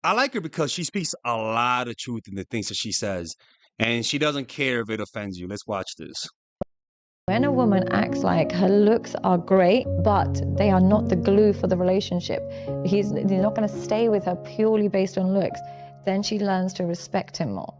I like her because she speaks a lot of truth in the things that she says, and she doesn't care if it offends you. Let's watch this. When a woman acts like her looks are great, but they are not the glue for the relationship, he's not going to stay with her purely based on looks, then she learns to respect him more.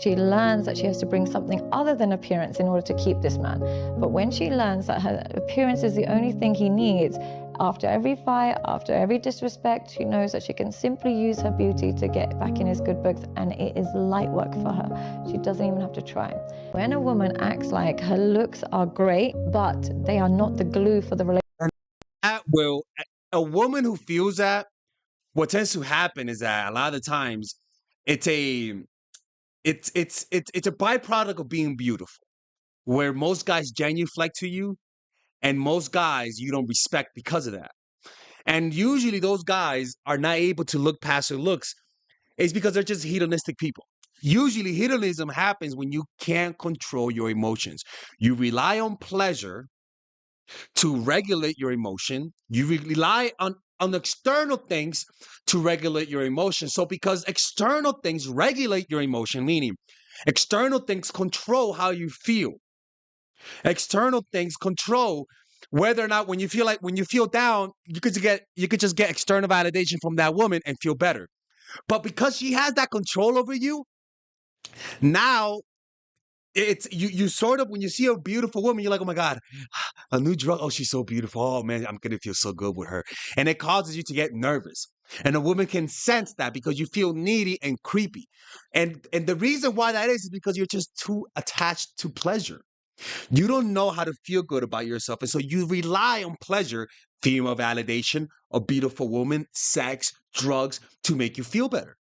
She learns that she has to bring something other than appearance in order to keep this man. But when she learns that her appearance is the only thing he needs, after every fight, after every disrespect, she knows that she can simply use her beauty to get back in his good books, and it is light work for her. She doesn't even have to try. When a woman acts like her looks are great, but they are not the glue for the relationship. And that will, a woman who feels that, what tends to happen is that a lot of the times it's a it's a byproduct of being beautiful, where most guys genuflect to you, and most guys you don't respect because of that. And usually those guys are not able to look past their looks. It's because they're just hedonistic people. Usually hedonism happens when you can't control your emotions. You rely on pleasure to regulate your emotion. You rely on external things to regulate your emotion. So because external things regulate your emotion, meaning external things control how you feel. External things control whether or not when you feel down, you could just get external validation from that woman and feel better. But because she has that control over you, now it's you sort of when you see a beautiful woman, you're like, oh my God, a new drug. Oh, she's so beautiful. Oh man, I'm gonna feel so good with her. And it causes you to get nervous. And a woman can sense that because you feel needy and creepy. And the reason why that is because you're just too attached to pleasure. You don't know how to feel good about yourself. And so you rely on pleasure, female validation, a beautiful woman, sex, drugs to make you feel better.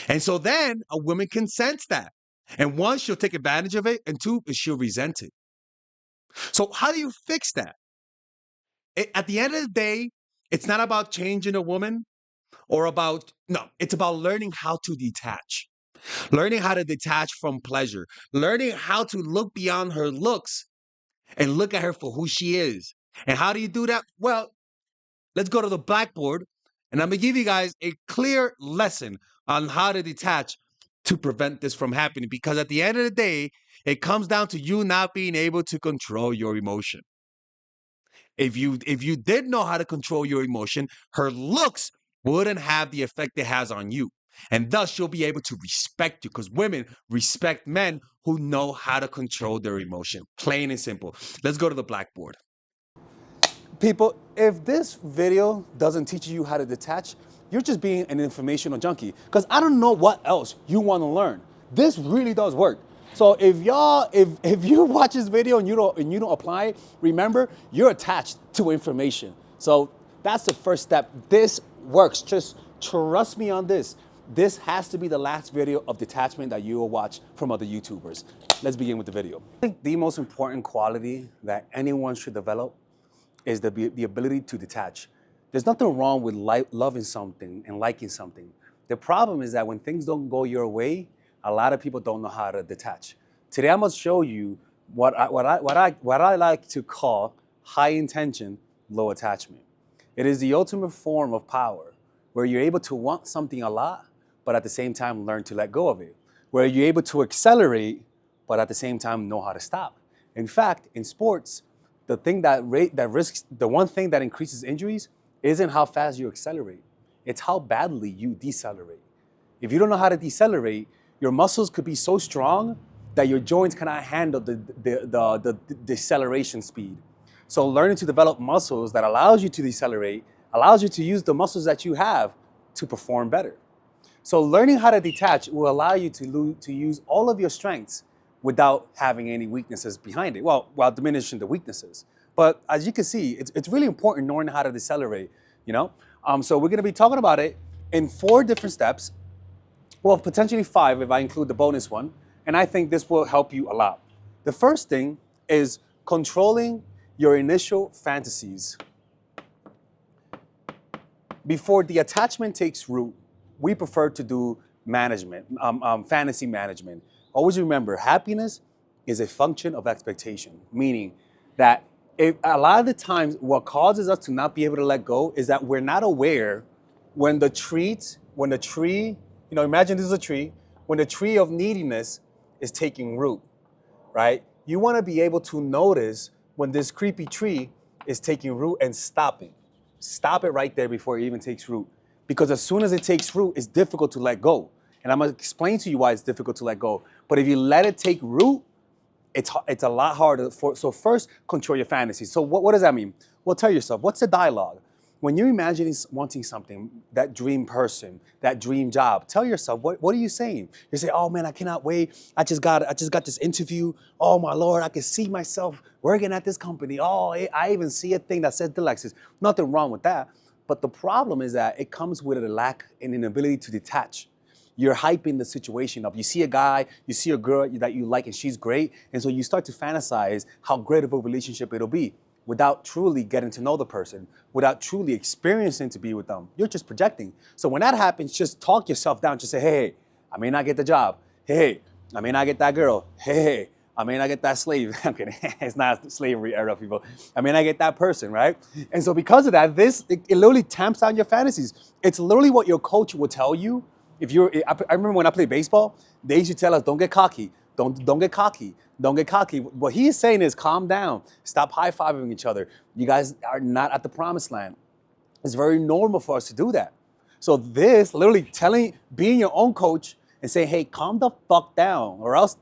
And so then a woman can sense that. And one, she'll take advantage of it. And two, she'll resent it. So how do you fix that? At the end of the day, it's not about changing a woman or about, no, it's about learning how to detach, learning how to detach from pleasure, learning how to look beyond her looks and look at her for who she is. And how do you do that? Well, let's go to the blackboard and I'm going to give you guys a clear lesson on how to detach to prevent this from happening. Because at the end of the day, it comes down to you not being able to control your emotion. If you did know how to control your emotion, her looks wouldn't have the effect it has on you. And thus she'll be able to respect you because women respect men who know how to control their emotion. Plain and simple. Let's go to the blackboard. People, if this video doesn't teach you how to detach, you're just being an informational junkie. Because I don't know what else you want to learn. This really does work. So if you watch this video and you don't apply it, remember you're attached to information. So that's the first step. This works. Just trust me on this. This has to be the last video of detachment that you will watch from other YouTubers. Let's begin with the video. I think the most important quality that anyone should develop is the ability to detach. There's nothing wrong with loving something and liking something. The problem is that when things don't go your way, a lot of people don't know how to detach. Today I must show you what I like to call high intention, low attachment. It is the ultimate form of power where you're able to want something a lot, but at the same time learn to let go of it. Where you're able to accelerate, but at the same time know how to stop. In fact, in sports, the thing the one thing that increases injuries isn't how fast you accelerate. It's how badly you decelerate. If you don't know how to decelerate, your muscles could be so strong that your joints cannot handle the deceleration speed. So learning to develop muscles that allows you to decelerate, allows you to use the muscles that you have to perform better. So learning how to detach will allow you to use all of your strengths without having any weaknesses behind it, well, while diminishing the weaknesses. But as you can see, it's really important knowing how to decelerate, you know? So we're gonna be talking about it in 4 different steps, well, potentially 5 if I include the bonus one, and I think this will help you a lot. The first thing is controlling your initial fantasies. Before the attachment takes root, we prefer to do fantasy management. Always remember, happiness is a function of expectation, meaning that a lot of the times what causes us to not be able to let go is that we're not aware when when the tree, imagine this is a tree, when the tree of neediness is taking root, right? You want to be able to notice when this creepy tree is taking root and stopping. Stop it right there before it even takes root. Because as soon as it takes root, it's difficult to let go. And I'm going to explain to you why it's difficult to let go. But if you let it take root, it's a lot harder. So first, control your fantasies. So what does that mean? Well, tell yourself, what's the dialogue? When you're imagining wanting something, that dream person, that dream job, tell yourself, what are you saying? You say, oh man, I cannot wait. I just got this interview. Oh my Lord, I can see myself working at this company. Oh, I even see a thing that says Delexis. Nothing wrong with that. But the problem is that it comes with a lack and inability to detach. You're hyping the situation up. You see a guy, you see a girl that you like and she's great. And so you start to fantasize how great of a relationship it'll be without truly getting to know the person, without truly experiencing to be with them. You're just projecting. So when that happens, just talk yourself down. Just say, hey, I may not get the job. Hey, I may not get that girl. Hey, I may not get that slave. I'm kidding. It's not a slavery era, people. I may not get that person, right? And so because of that, it literally tamps down your fantasies. It's literally what your coach will tell you. I remember when I played baseball, they used to tell us, don't get cocky. Don't get cocky. Don't get cocky. What he's saying is calm down. Stop high-fiving each other. You guys are not at the promised land. It's very normal for us to do that. So this literally being your own coach and saying, hey, calm the fuck down, or else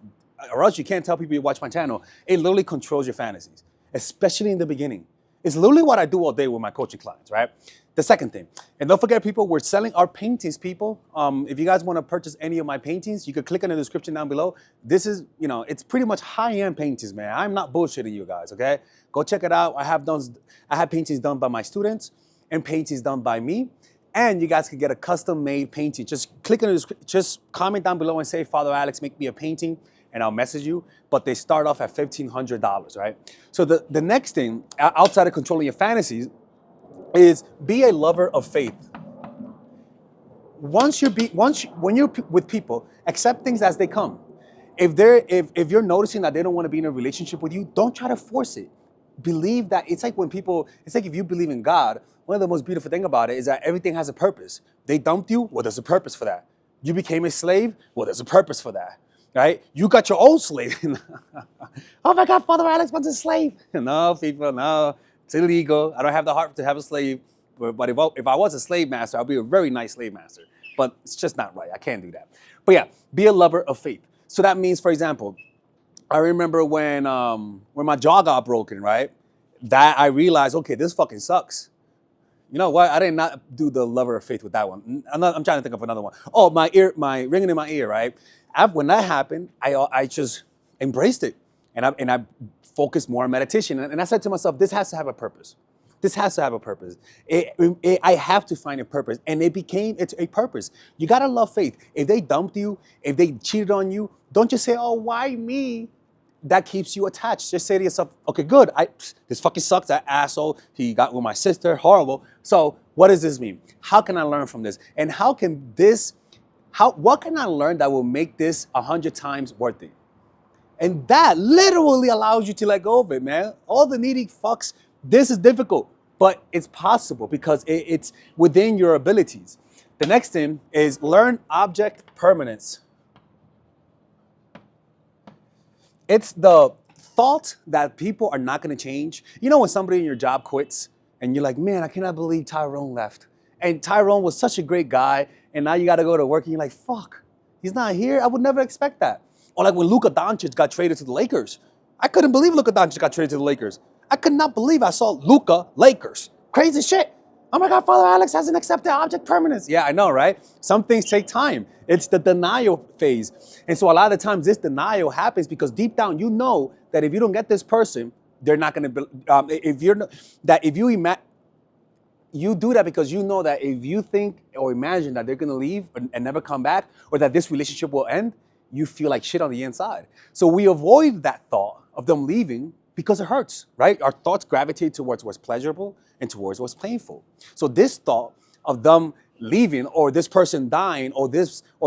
you can't tell people you watch my channel. It literally controls your fantasies, especially in the beginning. It's literally what I do all day with my coaching clients, right? The second thing, and don't forget, people, we're selling our paintings, people. If you guys want to purchase any of my paintings, you could click in the description down below. This is, it's pretty much high-end paintings, man. I'm not bullshitting you guys, okay? Go check it out. I have paintings done by my students and paintings done by me. And you guys could get a custom-made painting. Just just comment down below and say, Father Alex, make me a painting, and I'll message you. But they start off at $1,500, right? So the next thing, outside of controlling your fantasies, is be a lover of faith. When you're with people, accept things as they come. If you're noticing that they don't want to be in a relationship with you, don't try to force it. Believe that it's like if you believe in God, one of the most beautiful thing about it is that everything has a purpose. They dumped you, well, there's a purpose for that. You became a slave, well, there's a purpose for that. Right? You got your own slave. Oh my God, Father Alex wants a slave. No, people, no. It's illegal. I don't have the heart to have a slave. But if I was a slave master, I'd be a very nice slave master. But it's just not right. I can't do that. But yeah, be a lover of faith. So that means, for example, I remember when my jaw got broken, right? That I realized, okay, this fucking sucks. You know what? I did not do the lover of faith with that one. I'm trying to think of another one. Oh, my ringing in my ear, right? When that happened, I just embraced it. And I focused more on meditation. And I said to myself, this has to have a purpose. This has to have a purpose. I have to find a purpose. And it's a purpose. You got to love faith. If they dumped you, if they cheated on you, don't just say, oh, why me? That keeps you attached. Just say to yourself, okay, good. This fucking sucks. That asshole, he got with my sister, horrible. So what does this mean? How can I learn from this? And what can I learn that will make this 100 times worth it? And that literally allows you to let go of it, man. All the needy fucks, this is difficult, but it's possible because it's within your abilities. The next thing is learn object permanence. It's the thought that people are not going to change. You know when somebody in your job quits and you're like, man, I cannot believe Tyrone left. And Tyrone was such a great guy, and now you got to go to work and you're like, fuck, he's not here? I would never expect that. Or like when Luka Doncic got traded to the Lakers. I couldn't believe Luka Doncic got traded to the Lakers. I could not believe I saw Luka Lakers. Crazy shit. Oh my God, Father Alex hasn't accepted object permanence. Yeah, I know, right? Some things take time. It's the denial phase. And so a lot of the times this denial happens because deep down you know that if you don't get this person, they're not going to, you do that because you know that if you think or imagine that they're going to leave and never come back, or that this relationship will end, you feel like shit on the inside. So we avoid that thought of them leaving because it hurts, right? Our thoughts gravitate towards what's pleasurable and towards what's painful. So this thought of them leaving, or this person dying, or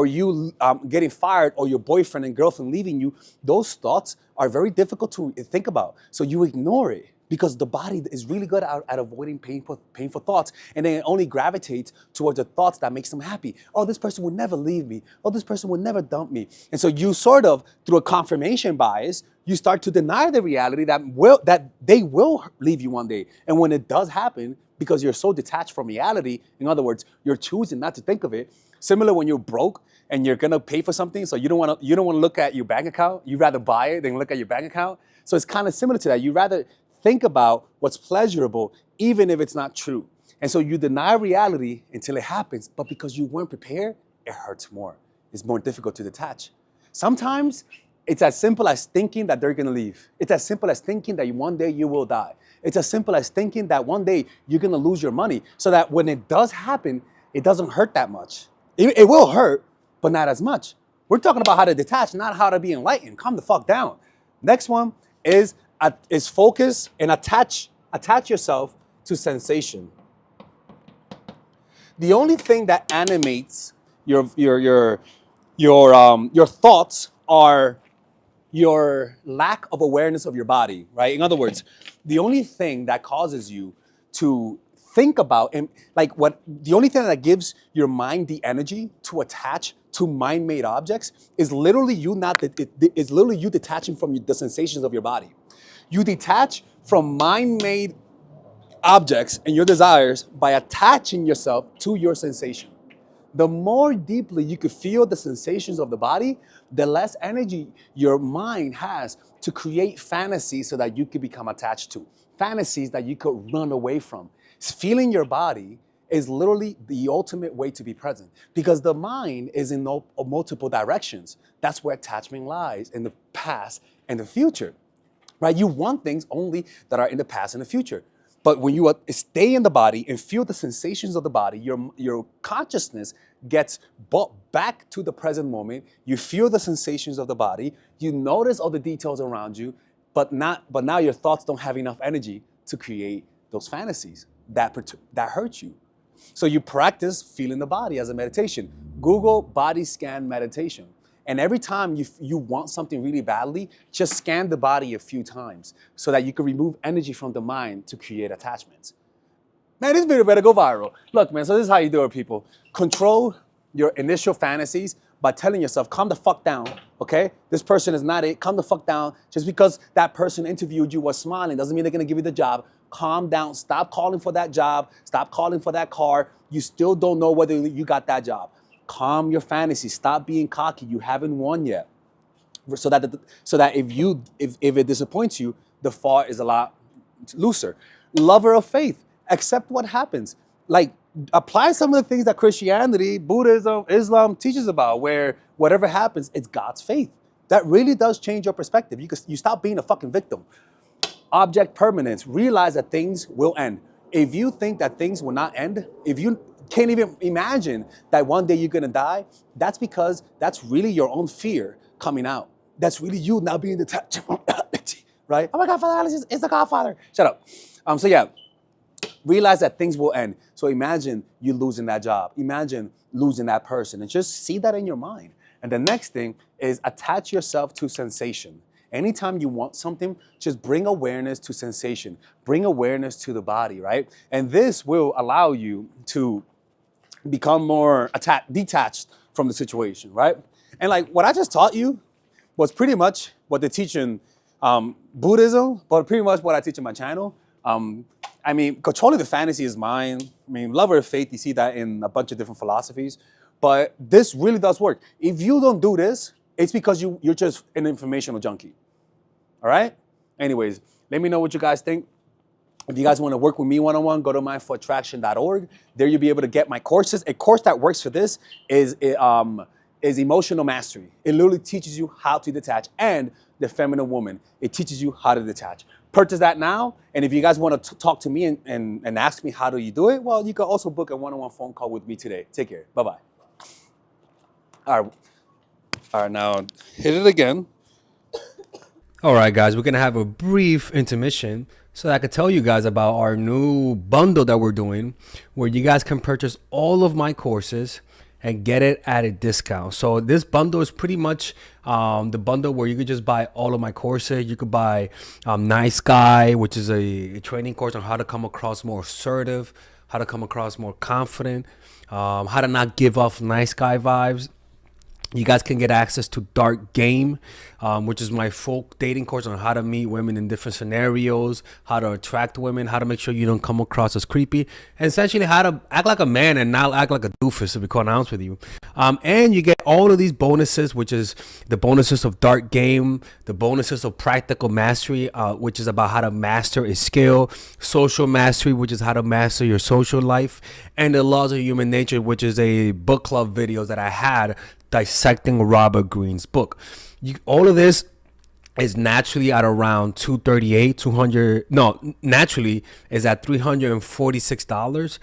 you getting fired, or your boyfriend and girlfriend leaving you, those thoughts are very difficult to think about. So you ignore it. because the body is really good at avoiding painful thoughts, and then it only gravitates towards the thoughts that makes them happy. Oh, this person would never leave me. Oh, this person would never dump me. And so you sort of, through a confirmation bias, you start to deny the reality that they will leave you one day. And when it does happen, because you're so detached from reality, in other words, you're choosing not to think of it. Similar when you're broke and you're gonna pay for something, so you don't want to look at your bank account. You'd rather buy it than look at your bank account. So it's kind of similar to that. You rather think about what's pleasurable, even if it's not true. And so you deny reality until it happens, but because you weren't prepared, it hurts more. It's more difficult to detach. Sometimes it's as simple as thinking that they're gonna leave. It's as simple as thinking that one day you will die. It's as simple as thinking that one day you're gonna lose your money, so that when it does happen, it doesn't hurt that much. It will hurt, but not as much. We're talking about how to detach, not how to be enlightened. Calm the fuck down. Next one is focus and attach yourself to sensation. The only thing that animates your thoughts are your lack of awareness of your body, right? In other words, the only thing that causes you to think about, and the only thing that gives your mind the energy to attach to mind-made objects is literally you detaching from the sensations of your body. You detach from mind-made objects and your desires by attaching yourself to your sensation. The more deeply you could feel the sensations of the body, the less energy your mind has to create fantasies so that you could become attached to. Fantasies that you could run away from. Feeling your body is literally the ultimate way to be present, because the mind is in multiple directions. That's where attachment lies, in the past and the future, right? You want things only that are in the past and the future. But when you stay in the body and feel the sensations of the body, your consciousness gets brought back to the present moment. You feel the sensations of the body. You notice all the details around you, but now your thoughts don't have enough energy to create those fantasies that hurt you. So you practice feeling the body as a meditation. Google body scan meditation. And every time you want something really badly, just scan the body a few times so that you can remove energy from the mind to create attachments. Man, this video better go viral. Look, man, so this is how you do it, people. Control your initial fantasies by telling yourself, calm the fuck down, okay? This person is not it. Calm the fuck down. Just because that person interviewed you was smiling doesn't mean they're gonna give you the job. Calm down. Stop calling for that job. Stop calling for that car. You still don't know whether you got that job. Calm your fantasy. Stop being cocky. You haven't won yet. So that if it disappoints you, the fall is a lot looser. Lover of faith. Accept what happens. Like, apply some of the things that Christianity, Buddhism, Islam teaches about, where whatever happens, it's God's faith. That really does change your perspective. You stop being a fucking victim. Object permanence. Realize that things will end. If you think that things will not end, if you can't even imagine that one day you're gonna die, that's because that's really your own fear coming out. That's really you now being detached from reality, right? Oh my God, Father Alice is the Godfather. Shut up. So yeah, realize that things will end. So imagine you losing that job. Imagine losing that person, and just see that in your mind. And the next thing is attach yourself to sensation. Anytime you want something, just bring awareness to sensation. Bring awareness to the body, right? And this will allow you to become more detached from the situation, right? And like what I just taught you was pretty much what they teach in Buddhism, but pretty much what I teach in my channel. I mean, controlling the fantasy is mine. I mean, lover of faith, you see that in a bunch of different philosophies. But this really does work. If you don't do this, it's because you're just an informational junkie. All right? Anyways, let me know what you guys think. If you guys want to work with me one-on-one, go to mindfulattraction.org. There you'll be able to get my courses. A course that works for this is emotional mastery. It literally teaches you how to detach, and the feminine woman. It teaches you how to detach. Purchase that now. And if you guys want to talk to me and ask me how do you do it, well, you can also book a one-on-one phone call with me today. Take care. Bye-bye. All right, now hit it again. All right, guys, we're going to have a brief intermission so that I could tell you guys about our new bundle that we're doing, where you guys can purchase all of my courses and get it at a discount. So this bundle is pretty much the bundle where you could just buy all of my courses. You could buy Nice Guy, which is a training course on how to come across more assertive, how to come across more confident, how to not give off nice guy vibes. You guys can get access to Dark Game, which is my full dating course on how to meet women in different scenarios, how to attract women, how to make sure you don't come across as creepy, and essentially how to act like a man and not act like a doofus, to be quite honest with you. And you get all of these bonuses, which is the bonuses of Dark Game, the bonuses of Practical Mastery, which is about how to master a skill, Social Mastery, which is how to master your social life, and the Laws of Human Nature, which is a book club videos that I had dissecting Robert Greene's book. All of this is naturally at around naturally is at $346,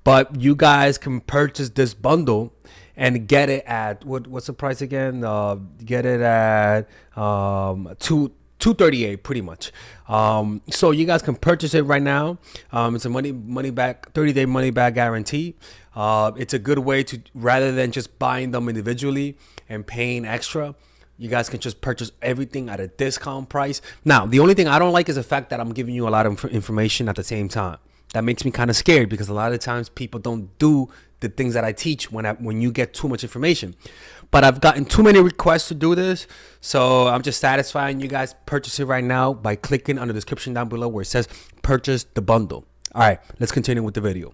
but you guys can purchase this bundle and get it at what's the price again? Get it at 238 pretty much. So you guys can purchase it right now. It's a money back 30-day money back guarantee. It's a good way to, rather than just buying them individually and paying extra, you guys can just purchase everything at a discount price. Now, the only thing I don't like is the fact that I'm giving you a lot of information at the same time. That makes me kind of scared, because a lot of times people don't do the things that I teach when you get too much information. But I've gotten too many requests to do this, so I'm just satisfying you guys. Purchase it right now by clicking on the description down below where it says purchase the bundle. All right, let's continue with the video.